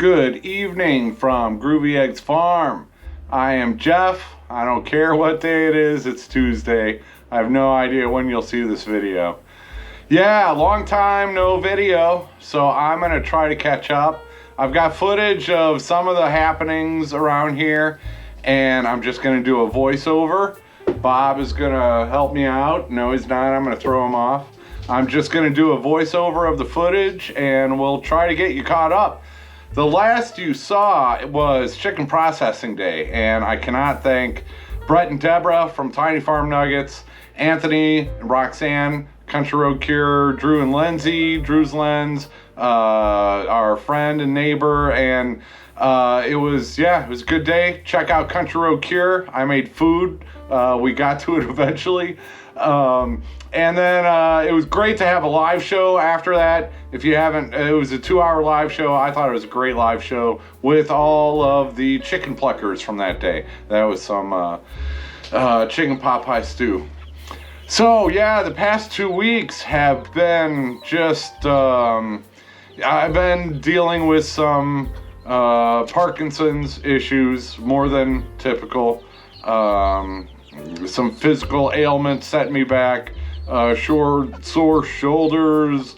Good evening from Groovy Eggs Farm. I am Jeff. I don't care what day it is, it's Tuesday. I have no idea when you'll see this video. Yeah, long time no video, so I'm gonna try to catch up. I've got footage of some of the happenings around here, and I'm just gonna do a voiceover. Bob is gonna help me out. No, he's not. I'm gonna throw him off. I'm just gonna do a voiceover of the footage, and we'll try to get you caught up. The last you saw was Chicken Processing Day, and I cannot thank Brett and Deborah from Tiny Farm Nuggets, Anthony and Roxanne, Country Road Cure, Drew and Lindsay, Drew's Lens, our friend and neighbor, and it was a good day. Check out Country Road Cure. I made food. We got to it eventually. And then it was great to have a live show after that. If you haven't, it was a 2-hour live show. I thought it was a great live show with all of the chicken pluckers from that day. That was some chicken pot pie stew. So yeah, the past 2 weeks have been just, I've been dealing with some Parkinson's issues, more than typical. Some physical ailments set me back, sore shoulders,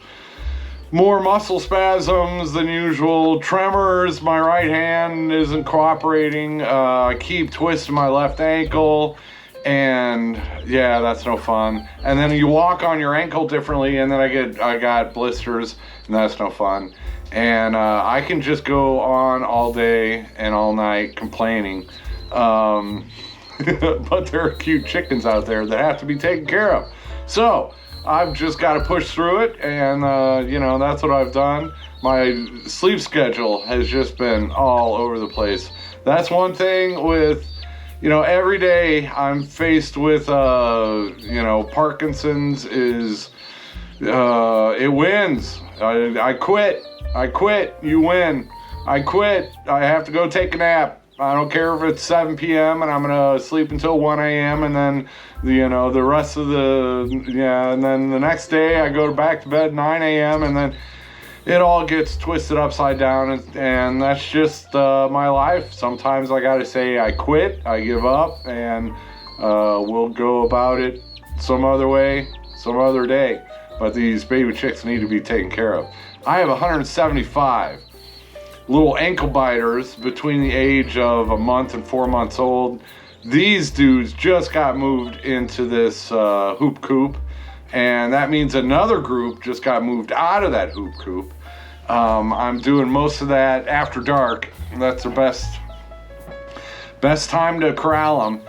more muscle spasms than usual, tremors, my right hand isn't cooperating, I keep twisting my left ankle, and yeah, that's no fun. And then you walk on your ankle differently, and then I got blisters, and that's no fun. And I can just go on all day and all night complaining. But there are cute chickens out there that have to be taken care of. So I've just got to push through it, and that's what I've done. My sleep schedule has just been all over the place. That's one thing with, every day I'm faced with, Parkinson's is, it wins. I quit, you win. I quit, I have to go take a nap. I don't care if it's 7 p.m. and I'm gonna sleep until 1 a.m. and then, the rest of and then the next day I go back to bed 9 a.m. and then it all gets twisted upside down, and that's just my life. Sometimes I gotta say I quit, I give up, and we'll go about it some other way, some other day. But these baby chicks need to be taken care of. I have 175 little ankle biters between the age of a month and 4 months old. These dudes just got moved into this hoop coop, and that means another group just got moved out of that hoop coop. I'm doing most of that after dark. That's the best time to corral them.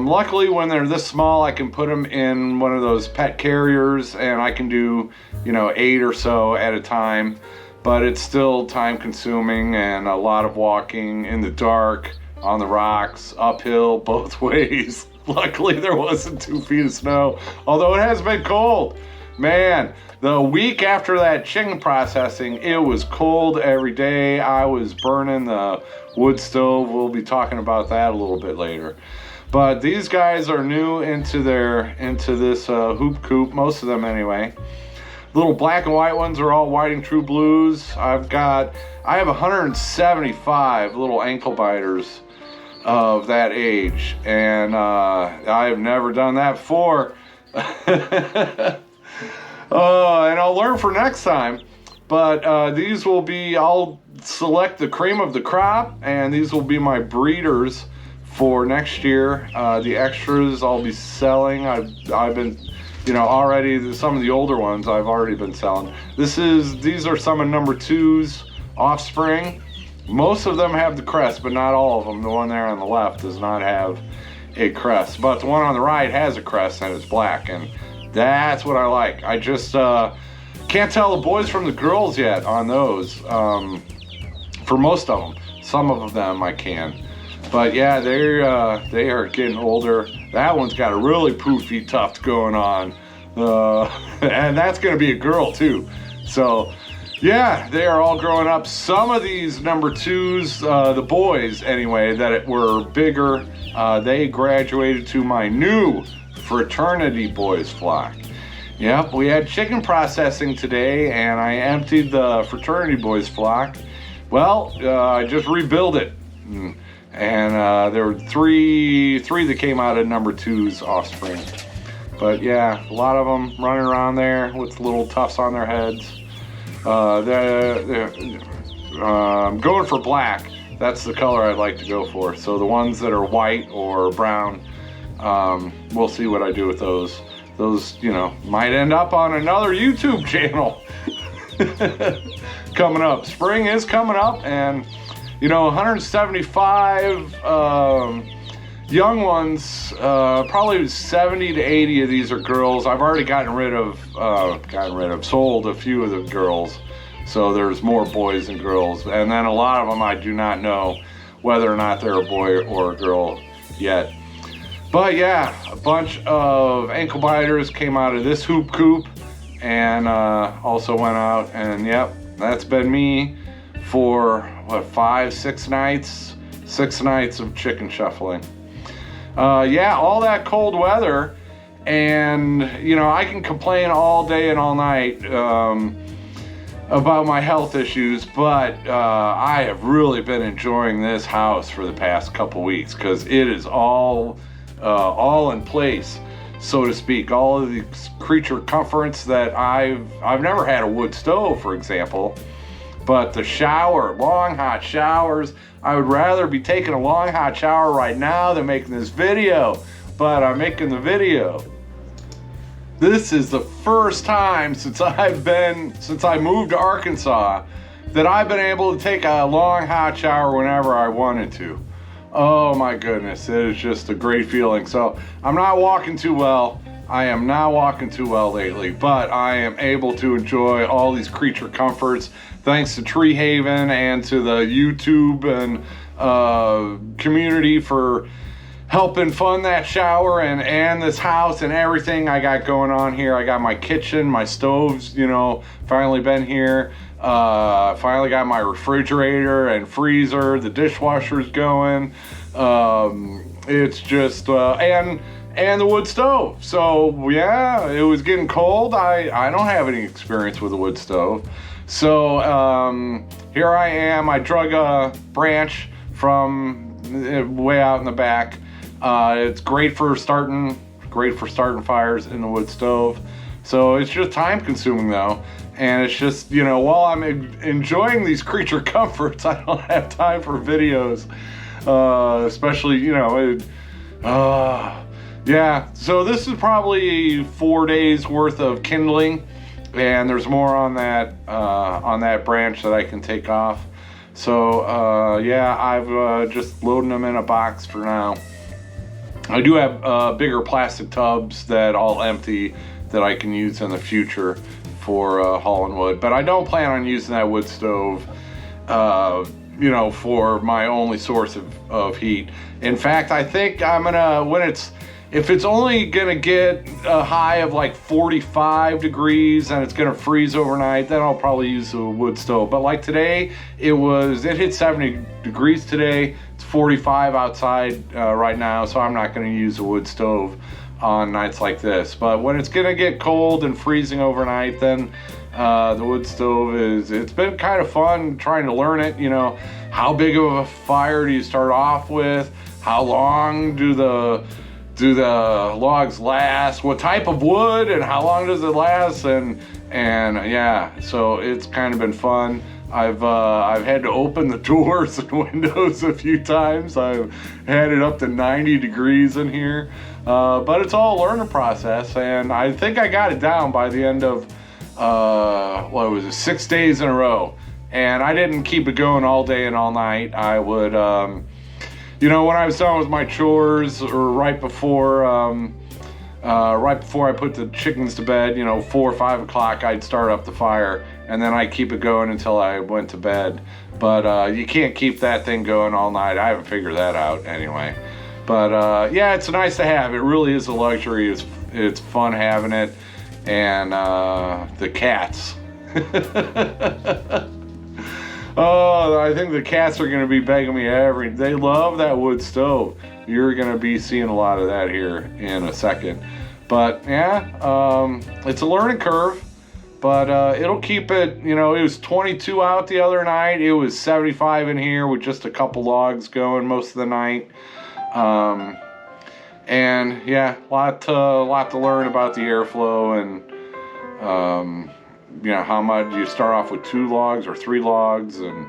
Luckily, when they're this small, I can put them in one of those pet carriers, and I can do 8 or so at a time. But it's still time consuming and a lot of walking in the dark, on the rocks, uphill, both ways. Luckily there wasn't 2 feet of snow, although it has been cold. Man, the week after that chicken processing, it was cold every day. I was burning the wood stove. We'll be talking about that a little bit later. But these guys are new into this hoop coop, most of them anyway. Little black and white ones are all whiting true blues. I have 175 little ankle biters of that age, and I have never done that before. And I'll learn for next time. But these will be, I'll select the cream of the crop, and these will be my breeders for next year. The extras I'll be selling. I've been, already some of the older ones I've already been selling. These are some of number 2's offspring. Most of them have the crest, but not all of them. The one there on the left does not have a crest, but the one on the right has a crest and it's black, and that's what I like. I just can't tell the boys from the girls yet on those. For most of them, some of them I can. But yeah, they are getting older. That one's got a really poofy tuft going on. And that's going to be a girl too. So yeah, they are all growing up. Some of these number 2's, the boys anyway, that were bigger, they graduated to my new fraternity boys flock. Yep, we had chicken processing today, and I emptied the fraternity boys flock. Well, I just rebuilt it. And there were three that came out of number 2's offspring. But yeah, a lot of them running around there with little tufts on their heads. I'm going for black. That's the color I'd like to go for. So the ones that are white or brown, we'll see what I do with those. Those, might end up on another YouTube channel. Coming up. Spring is coming up, and 175 young ones, probably 70 to 80 of these are girls. I've already sold a few of the girls. So there's more boys than girls. And then a lot of them I do not know whether or not they're a boy or a girl yet. But yeah, a bunch of ankle biters came out of this hoop coop and also went out. And yep, that's been me for 5-6 nights? 6 nights of chicken shuffling. Yeah, all that cold weather. And, I can complain all day and all night about my health issues, but I have really been enjoying this house for the past couple weeks because it is all in place, so to speak. All of these creature comforts that I've never had a wood stove, for example, but the shower, long hot showers. I would rather be taking a long hot shower right now than making this video, but I'm making the video. This is the first time since I moved to Arkansas that I've been able to take a long hot shower whenever I wanted to. Oh my goodness, it is just a great feeling. So I'm not walking too well. I am not walking too well lately, but I am able to enjoy all these creature comforts thanks to Tree Haven and to the YouTube and community for helping fund that shower and this house and everything I got going on here. I got my kitchen, my stoves, finally been here. Finally got my refrigerator and freezer, the dishwasher's going. It's just, and the wood stove. So yeah, it was getting cold. I don't have any experience with a wood stove. So here I am. I drug a branch from way out in the back. It's great for starting fires in the wood stove. So it's just time consuming though. And it's just, while I'm enjoying these creature comforts, I don't have time for videos. Especially, yeah. So this is probably 4 days worth of kindling. And there's more on that branch that I can take off. So, yeah, I've just loading them in a box for now. I do have bigger plastic tubs that I'll empty that I can use in the future for hauling wood. But I don't plan on using that wood stove, for my only source of heat. In fact, I think I'm gonna, if it's only gonna get a high of like 45 degrees and it's gonna freeze overnight, then I'll probably use a wood stove. But like today, it hit 70 degrees today. It's 45 outside right now, so I'm not gonna use a wood stove on nights like this. But when it's gonna get cold and freezing overnight, then the wood stove it's been kind of fun trying to learn it. How big of a fire do you start off with? How long do the logs last? What type of wood and how long does it last? And yeah, so it's kind of been fun. I've had to open the doors and windows a few times. I've had it up to 90 degrees in here, but it's all a learning process. And I think I got it down by the end of 6 days in a row. And I didn't keep it going all day and all night. I would, when I was done with my chores, or right before I put the chickens to bed, 4 or 5 o'clock, I'd start up the fire, and then I'd keep it going until I went to bed. But you can't keep that thing going all night. I haven't figured that out anyway. But yeah, it's nice to have. It really is a luxury. It's fun having it. And the cats. Oh, I think the cats are going to be begging me they love that wood stove. You're going to be seeing a lot of that here in a second. But yeah, it's a learning curve. but it'll keep it, you know, it was 22 out the other night. It was 75 in here with just a couple logs going most of the night. And yeah, lot to learn about the airflow and, you know, how much you start off with 2 logs or 3 logs. And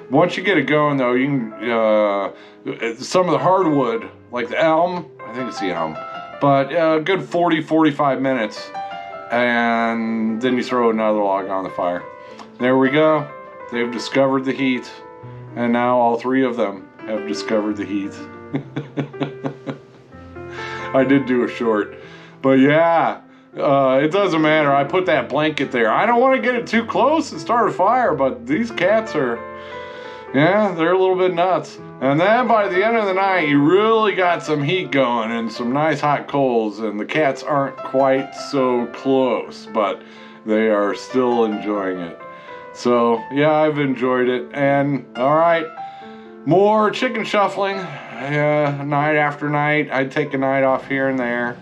once you get it going though, you can, some of the hardwood, like the elm, I think it's the elm, but a good 40-45 minutes, and then you throw another log on the fire. There we go. They've discovered the heat, and now all 3 of them have discovered the heat. I did do a short, but yeah, it doesn't matter. I put that blanket there. I don't want to get it too close and start a fire, but these cats are, yeah, they're a little bit nuts. And then by the end of the night, you really got some heat going and some nice hot coals, and the cats aren't quite so close, but they are still enjoying it. So yeah, I've enjoyed it. And all right, more chicken shuffling, night after night. I'd take a night off here and there.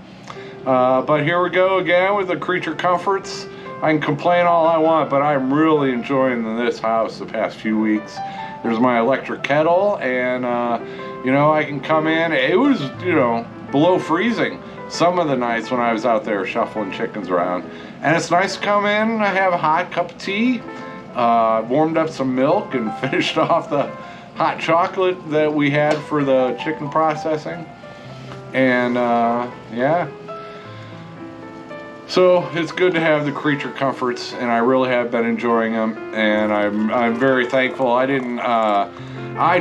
But here we go again with the creature comforts. I can complain all I want, but I'm really enjoying this house the past few weeks. There's my electric kettle, and you know, I can come in. It was, you know, below freezing some of the nights when I was out there shuffling chickens around. And it's nice to come in and have a hot cup of tea. Warmed up some milk and finished off the hot chocolate that we had for the chicken processing. And yeah, so it's good to have the creature comforts, and I really have been enjoying them, and I'm very thankful. I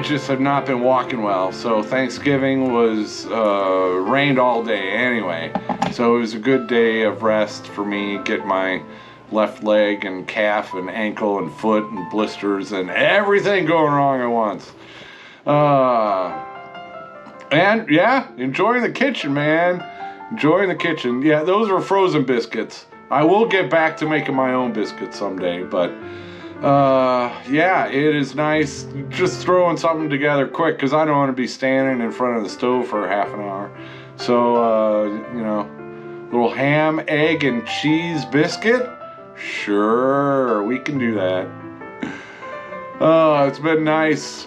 just have not been walking well, so Thanksgiving was rained all day anyway, so it was a good day of rest for me. Get my left leg and calf and ankle and foot and blisters and everything going wrong at once. And yeah, enjoying the kitchen, man. Enjoying the kitchen. Yeah, those are frozen biscuits. I will get back to making my own biscuits someday, but yeah, it is nice just throwing something together quick, because I don't want to be standing in front of the stove for half an hour. So, you know, little ham, egg, and cheese biscuit? Sure, we can do that. It's been nice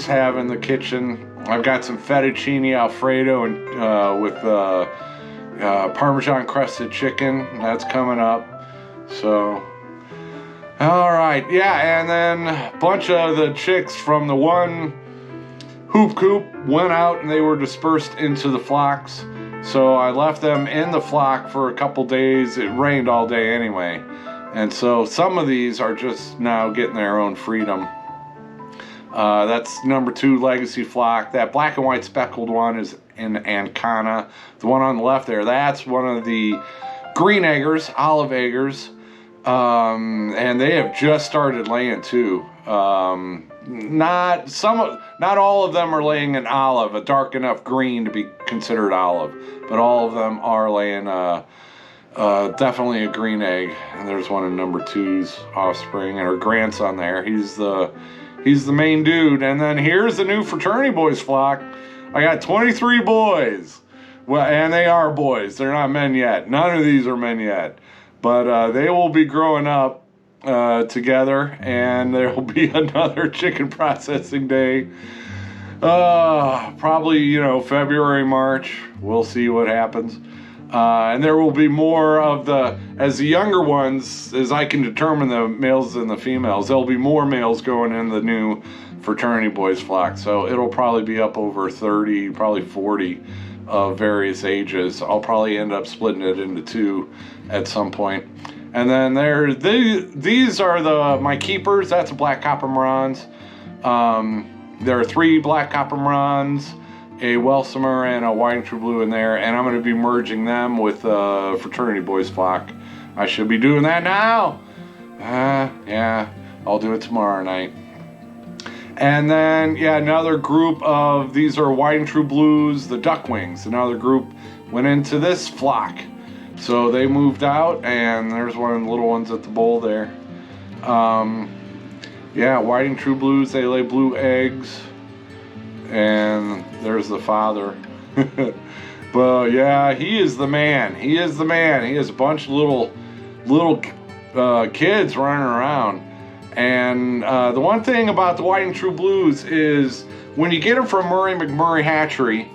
having the kitchen. I've got some fettuccine Alfredo and with Parmesan crusted chicken. That's coming up. So, all right, yeah, and then a bunch of the chicks from the one hoop coop went out and they were dispersed into the flocks. So I left them in the flock for a couple days. It rained all day anyway. And so some of these are just now getting their own freedom. That's number 2 legacy flock. That black and white speckled one is in Ancona. The one on the left there, that's one of the green eggers, olive eggers. And they have just started laying too. Not all of them are laying an olive, a dark enough green to be considered olive, but all of them are laying definitely a green egg. And there's one of number 2's offspring, and her grandson there. He's the main dude. And then here's the new fraternity boys flock. I got 23 boys. Well, and they are boys. They're not men yet. None of these are men yet. But they will be growing up together, and there will be another chicken processing day. Probably, you know, February, March. We'll see what happens. And there will be more of as the younger ones, as I can determine the males and the females, there'll be more males going in the new fraternity boys flock. So it'll probably be up over 30, probably 40 of various ages. I'll probably end up splitting it into 2 at some point. And then these are my keepers. That's black copper Marans. There are 3 black copper Marans, a Welsomer, and a white and true blue in there, and I'm going to be merging them with fraternity boys flock. I should be doing that now. Yeah, I'll do it tomorrow night. And then, yeah, another group of, these are white and true blues, the duckwings. Another group went into this flock. So they moved out, and there's one of the little ones at the bowl there. Yeah, white and true blues, they lay blue eggs. And there's the father. But yeah, he is the man. He is the man. He has a bunch of little kids running around. And the one thing about the white and true blues is when you get them from Murray McMurray Hatchery,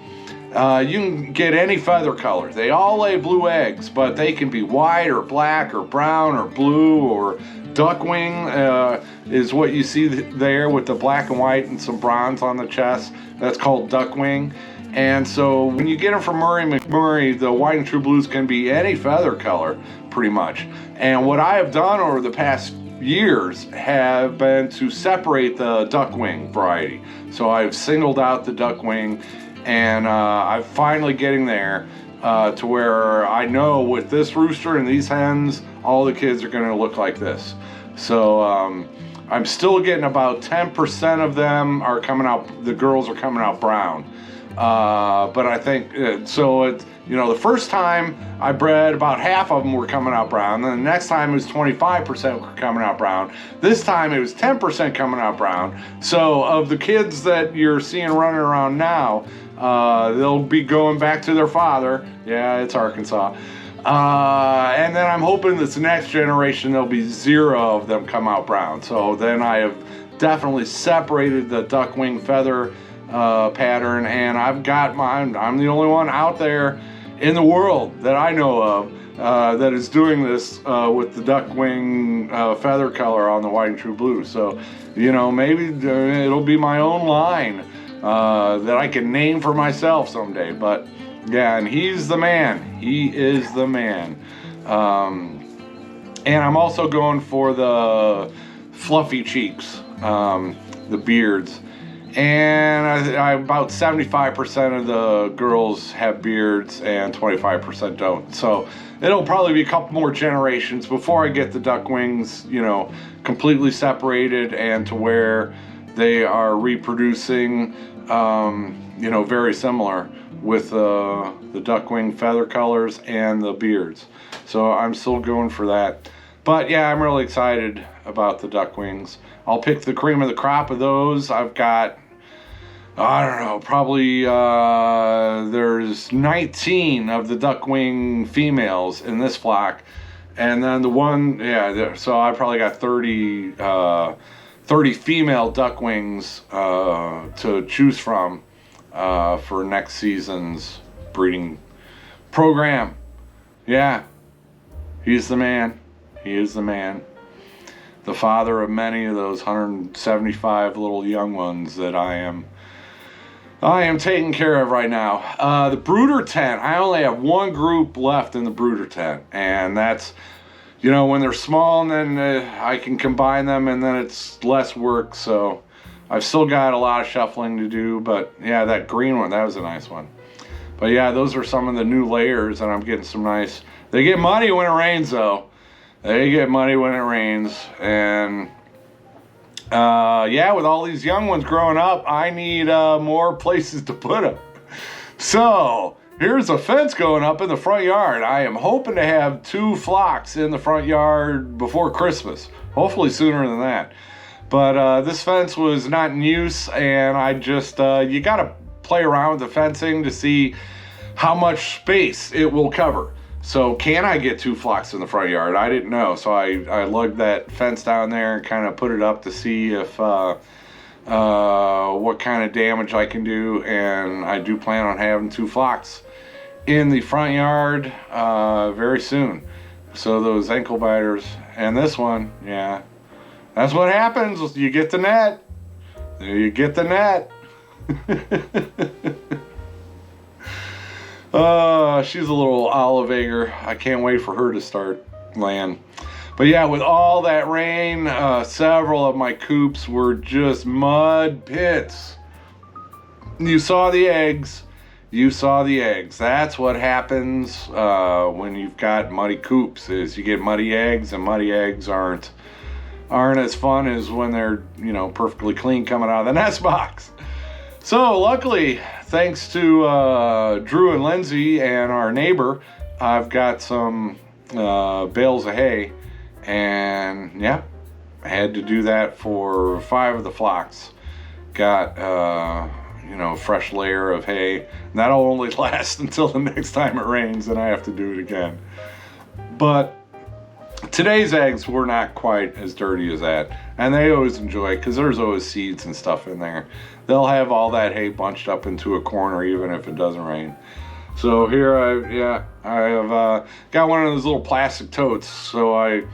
you can get any feather color. They all lay blue eggs, but they can be white or black or brown or blue, or duckwing is what you see there with the black and white and some bronze on the chest. That's called duckwing. And so when you get them from Murray McMurray, the white and true blues can be any feather color pretty much. And what I have done over the past years have been to separate the duckwing variety. So I've singled out the duckwing, and I'm finally getting there to where I know with this rooster and these hens, all the kids are going to look like this. So I'm still getting about 10% of them are coming out, the girls are coming out brown. But I think, so it, you know, the first time I bred, about half of them were coming out brown. Then the next time it was 25% were coming out brown. This time it was 10% coming out brown. So of the kids that you're seeing running around now, they'll be going back to their father. Yeah, it's Arkansas. And then I'm hoping this next generation, there'll be 0 of them come out brown. So then I have definitely separated the duckwing feather pattern, and I've got mine. I'm the only one out there in the world that I know of that is doing this with the duckwing feather color on the white and true blue. So, you know, maybe it'll be my own line that I can name for myself someday. But yeah, and he's the man. He is the man. And I'm also going for the fluffy cheeks, the beards. And I about 75% of the girls have beards and 25% don't. So it'll probably be a couple more generations before I get the duckwings, you know, completely separated and to where they are reproducing, you know, very similar with the duckwing feather colors and the beards. So I'm still going for that. But yeah, I'm really excited about the duckwings. I'll pick the cream of the crop of those. I've got, I don't know, probably there's 19 of the duckwing females in this flock. And then the one, yeah, so I probably got 30 female duckwings to choose from for next season's breeding program. Yeah, he's the man. He is the man. The father of many of those 175 little young ones that I am taking care of right now. The brooder tent, I only have one group left in the brooder tent, and that's, you know, when they're small, and then I can combine them, and then it's less work. So I've still got a lot of shuffling to do, but yeah, that green one, that was a nice one. But yeah, those are some of the new layers, and I'm getting some nice, they get muddy when it rains though. They get muddy when it rains, and yeah, with all these young ones growing up, I need more places to put them. So here's a fence going up in the front yard. I am hoping to have 2 flocks in the front yard before Christmas, hopefully sooner than that. But this fence was not in use, and I just, you got to play around with the fencing to see how much space it will cover. So can I get 2 flocks in the front yard? I didn't know. So I lugged that fence down there and kind of put it up to see if what kind of damage I can do. And I do plan on having 2 flocks in the front yard very soon. So those ankle biters and this one, yeah, that's what happens. You get the net. You get the net. She's a little olive egger. I can't wait for her to start laying. But yeah, with all that rain, several of my coops were just mud pits. You saw the eggs. You saw the eggs. That's what happens when you've got muddy coops, is you get muddy eggs, and muddy eggs aren't as fun as when they're, you know, perfectly clean coming out of the nest box. So luckily, thanks to Drew and Lindsay and our neighbor, I've got some bales of hay, and yeah, I had to do that for 5 of the flocks. Got you know, a fresh layer of hay, and that'll only last until the next time it rains, and I have to do it again. But Today's eggs were not quite as dirty as that, and they always enjoy it because there's always seeds and stuff in there. They'll have all that hay bunched up into a corner even if it doesn't rain. So here I have got one of those little plastic totes, so I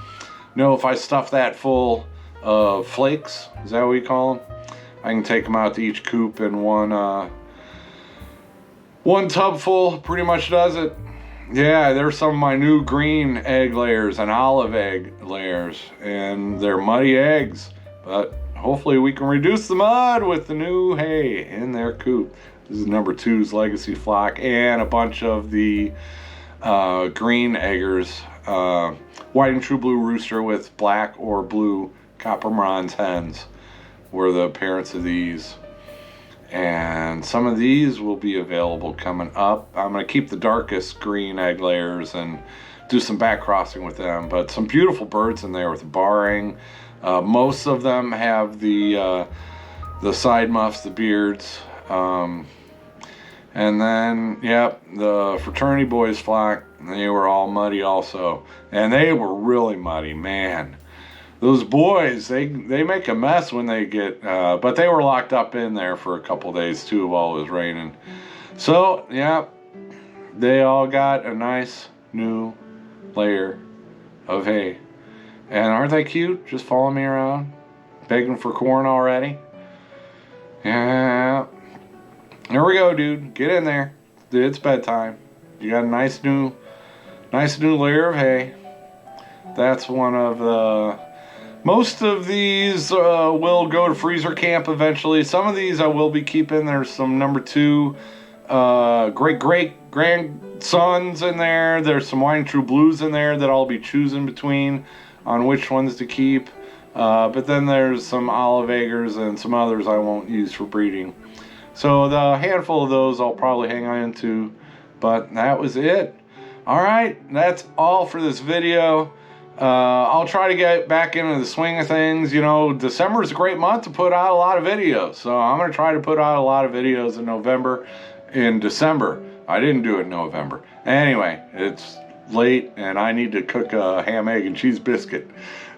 know if I stuff that full of flakes, is that what you call them? I can take them out to each coop, and one tub full pretty much does it. Yeah, there's some of my new green egg layers and olive egg layers, and they're muddy eggs, but hopefully we can reduce the mud with the new hay in their coop. This is number 2's legacy flock, and a bunch of the green eggers, white and true blue rooster with black or blue copper bronze hens were the parents of these. And some of these will be available coming up. I'm going to keep the darkest green egg layers and do some back crossing with them, but some beautiful birds in there with barring. Most of them have the side muffs, the beards, and then yep, the fraternity boys flock, they were all muddy also, and they were really muddy, man. Those boys, they make a mess when they get, but they were locked up in there for a couple days too while it was raining. So, yeah, they all got a nice new layer of hay. And aren't they cute? Just following me around, begging for corn already. Yeah. Here we go, dude. Get in there. It's bedtime. You got a nice new layer of hay. That's one of the... Most of these will go to freezer camp eventually. Some of these I will be keeping. There's some number 2 great grandsons in there. There's some wine and true blues in there that I'll be choosing between on which ones to keep. But then there's some olive eggers and some others I won't use for breeding. So the handful of those I'll probably hang on to. But that was it. All right, that's all for this video. I'll try to get back into the swing of things. You know, December is a great month to put out a lot of videos. So I'm going to try to put out a lot of videos in December. I didn't do it in November. Anyway, it's late and I need to cook a ham, egg, and cheese biscuit.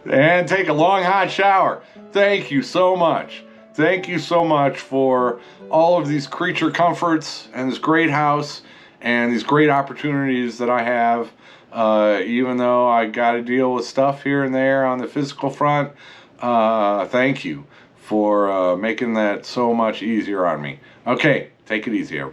And take a long hot shower. Thank you so much. Thank you so much for all of these creature comforts and this great house and these great opportunities that I have. Even though I got to deal with stuff here and there on the physical front, thank you for making that so much easier on me. Okay, take it easy, everybody.